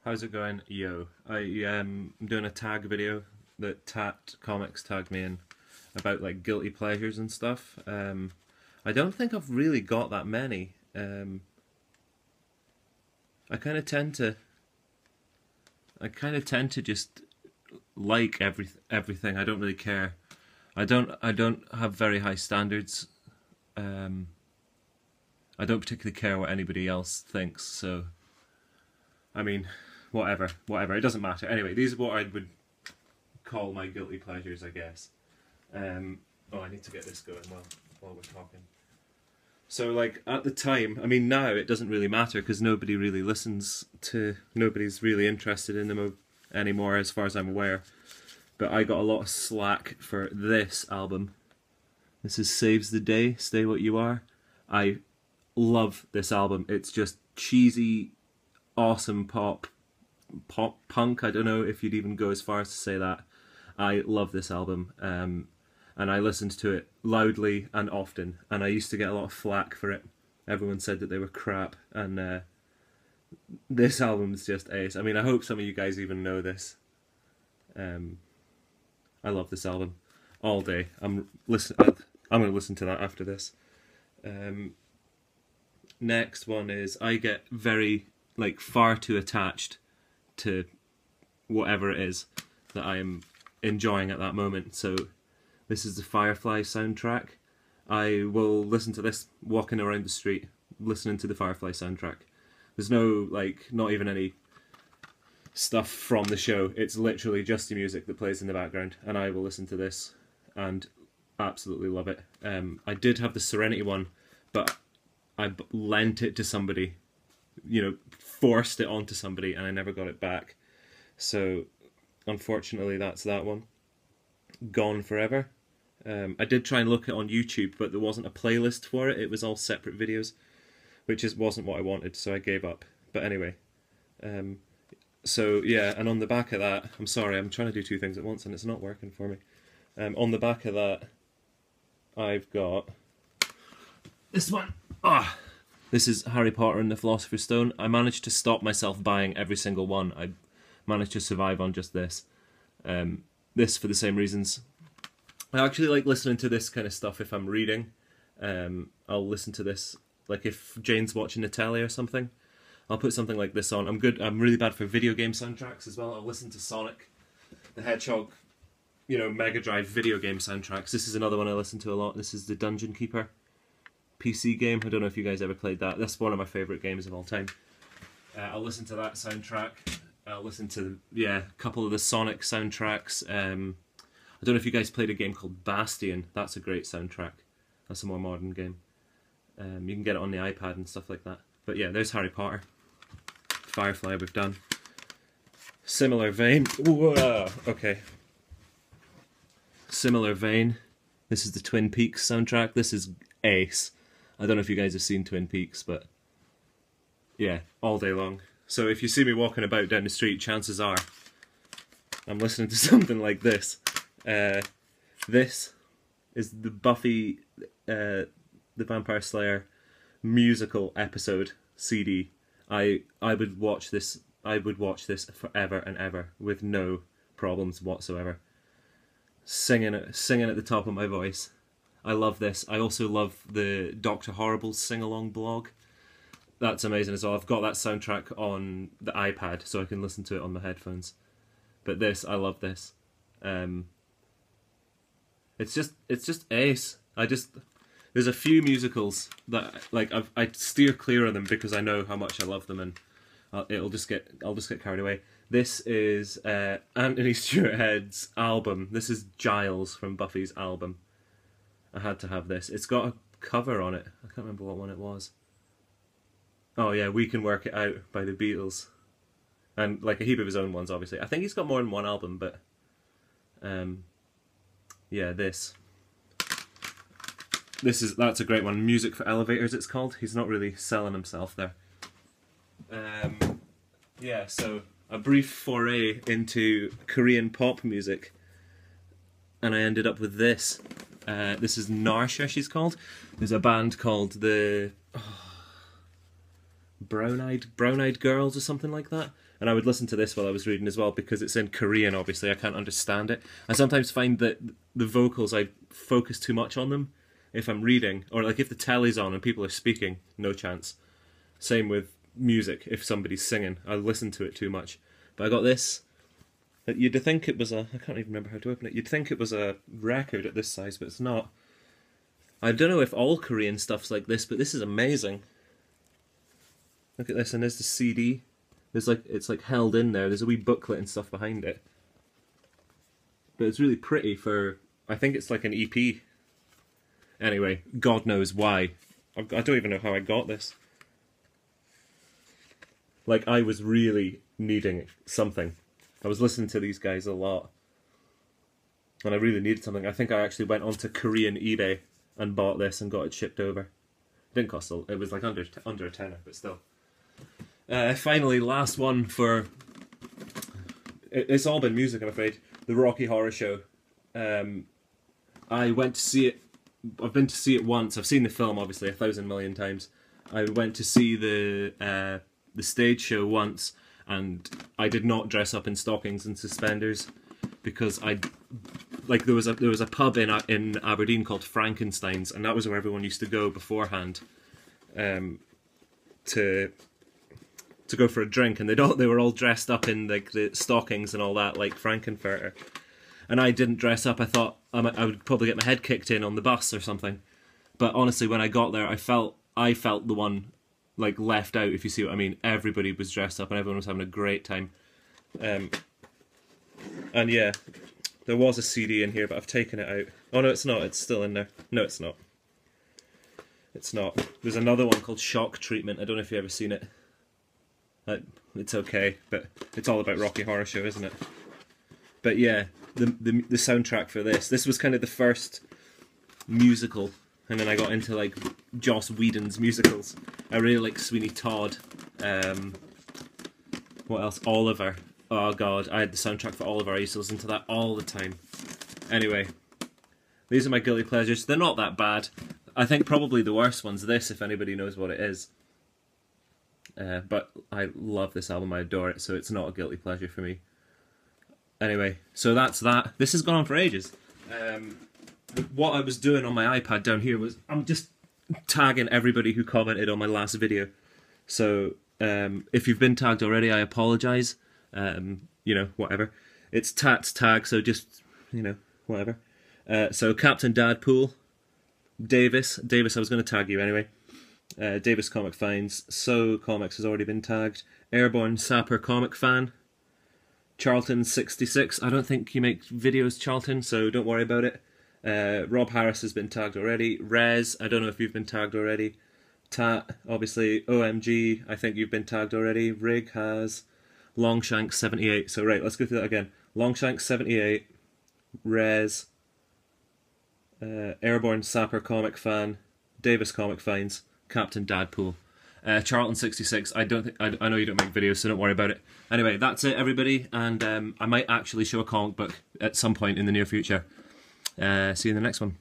How's it going? Yo, I'm doing a tag video that Tat Comics tagged me in about like guilty pleasures and stuff. I don't think I've really got that many. I kind of tend to, I kind of tend to just like everything. I don't really care. I don't have very high standards. Um, I don't particularly care what anybody else thinks. So, I mean, whatever. It doesn't matter. Anyway, these are what I would call my guilty pleasures, I guess. Oh, I need to get this going while we're talking. So, like, at the time, I mean, now it doesn't really matter because nobody's really interested in them anymore, as far as I'm aware. But I got a lot of slack for this album. This is Saves the Day, Stay What You Are. I love this album. It's just cheesy, awesome pop punk. I don't know if you'd even go as far as to say that. I love this album, and I listened to it loudly and often, and I used to get a lot of flack for it. Everyone said that they were crap, and this album's just ace. I mean, I hope some of you guys even know this. I love this album all day. I'm going to listen to that after this. Next one is I get very, like, far too attached to whatever it is that I am enjoying at that moment. So this is the Firefly soundtrack. I will listen to this walking around the street, listening to the Firefly soundtrack. There's no, like, not even any stuff from the show. It's literally just the music that plays in the background, and I will listen to this and absolutely love it. I did have the Serenity one, but I lent it to somebody, forced it onto somebody, and I never got it back. So, unfortunately, that's that one. Gone forever. I did try and look it on YouTube, but there wasn't a playlist for it. It was all separate videos, which wasn't what I wanted, so I gave up. But anyway, so yeah, and on the back of that, I'm sorry, I'm trying to do two things at once, and it's not working for me. On the back of that, I've got this one. This is Harry Potter and the Philosopher's Stone. I managed to stop myself buying every single one. I managed to survive on just this. This for the same reasons. I actually like listening to this kind of stuff if I'm reading. I'll listen to this, like if Jane's watching Natalia or something. I'll put something like this on. I'm really bad for video game soundtracks as well. I'll listen to Sonic the Hedgehog, Mega Drive video game soundtracks. This is another one I listen to a lot. This is the Dungeon Keeper PC game. I don't know if you guys ever played that. That's one of my favourite games of all time. I'll listen to that soundtrack. I'll listen to, a couple of the Sonic soundtracks. I don't know if you guys played a game called Bastion. That's a great soundtrack. That's a more modern game. You can get it on the iPad and stuff like that. But yeah, there's Harry Potter. Firefly we've done. Similar vein. Whoa, okay. Similar vein. This is the Twin Peaks soundtrack. This is ace. I don't know if you guys have seen Twin Peaks, but yeah, all day long. So if you see me walking about down the street, chances are I'm listening to something like this. This is the Buffy the Vampire Slayer musical episode CD. I would watch this. I would watch this forever and ever with no problems whatsoever. Singing at the top of my voice. I love this. I also love the Dr. Horrible's sing-along blog. That's amazing as well. I've got that soundtrack on the iPad, so I can listen to it on my headphones. But this, I love this. It's just ace. There's a few musicals that I steer clear of them because I know how much I love them, and I'll just get carried away. This is Anthony Stewart Head's album. This is Giles from Buffy's album. I had to have this. It's got a cover on it. I can't remember what one it was. Oh yeah, We Can Work It Out by the Beatles. And like a heap of his own ones, obviously. I think he's got more than one album, but yeah, that's a great one. Music for Elevators, it's called. He's not really selling himself there. Yeah, so a brief foray into Korean pop music, and I ended up with this. This is Narsha, she's called. There's a band called the Brown-Eyed Girls or something like that. And I would listen to this while I was reading as well, because it's in Korean, obviously, I can't understand it. I sometimes find that the vocals, I focus too much on them if I'm reading, or like if the telly's on and people are speaking, no chance. Same with music, if somebody's singing, I listen to it too much. But I got this. You'd think it was I can't even remember how to open it. You'd think it was a record at this size, but it's not. I don't know if all Korean stuff's like this, but this is amazing. Look at this, and there's the CD. It's like held in there. There's a wee booklet and stuff behind it. But it's really pretty for, I think it's like an EP. Anyway, God knows why. I don't even know how I got this. Like, I was really needing something. I was listening to these guys a lot. And I really needed something. I think I actually went onto Korean eBay and bought this and got it shipped over. It didn't cost it was like under a tenner, but still. Finally, last one for... It's all been music, I'm afraid. The Rocky Horror Show. I went to see it. I've been to see it once. I've seen the film, obviously, 1,000 million times. I went to see the stage show once, and I did not dress up in stockings and suspenders because there was a pub in Aberdeen called Frankenstein's, and that was where everyone used to go beforehand to go for a drink, and they were all dressed up in like the stockings and all that, like Frankenfurter. And I didn't dress up. I thought I would probably get my head kicked in on the bus or something. But honestly, when I got there, I felt the one like left out, if you see what I mean. Everybody was dressed up and everyone was having a great time. And yeah, there was a CD in here, but I've taken it out. Oh no, it's not. It's still in there. No, it's not. It's not. There's another one called Shock Treatment. I don't know if you've ever seen it. It's okay, but it's all about Rocky Horror Show, isn't it? But yeah, the soundtrack for this was kind of the first musical, and then I got into like Joss Whedon's musicals. I really like Sweeney Todd. What else? Oliver. Oh god, I had the soundtrack for Oliver. I used to listen to that all the time. Anyway, these are my guilty pleasures. They're not that bad. I think probably the worst one's this, if anybody knows what it is. But I love this album, I adore it, so it's not a guilty pleasure for me. Anyway, so that's that. This has gone on for ages. What I was doing on my iPad down here was, I'm just tagging everybody who commented on my last video. So, if you've been tagged already, I apologise. You know, whatever. It's Tat's tag, so just, you know, whatever. So, Captain Dadpool, Davis, I was going to tag you anyway. Davis Comic Finds, So Comics has already been tagged. Airborne Sapper Comic Fan, Charlton66. I don't think you make videos, Charlton, so don't worry about it. Rob Harris has been tagged already. Rez, I don't know if you've been tagged already. Tat, obviously. OMG, I think you've been tagged already. Rig has. Longshank78. So right, let's go through that again. Longshank78, Rez, Airborne Sapper Comic Fan, Davis Comic Finds, Captain Dadpool. Charlton66, I know you don't make videos, so don't worry about it. Anyway, that's it, everybody, and I might actually show a comic book at some point in the near future. See you in the next one.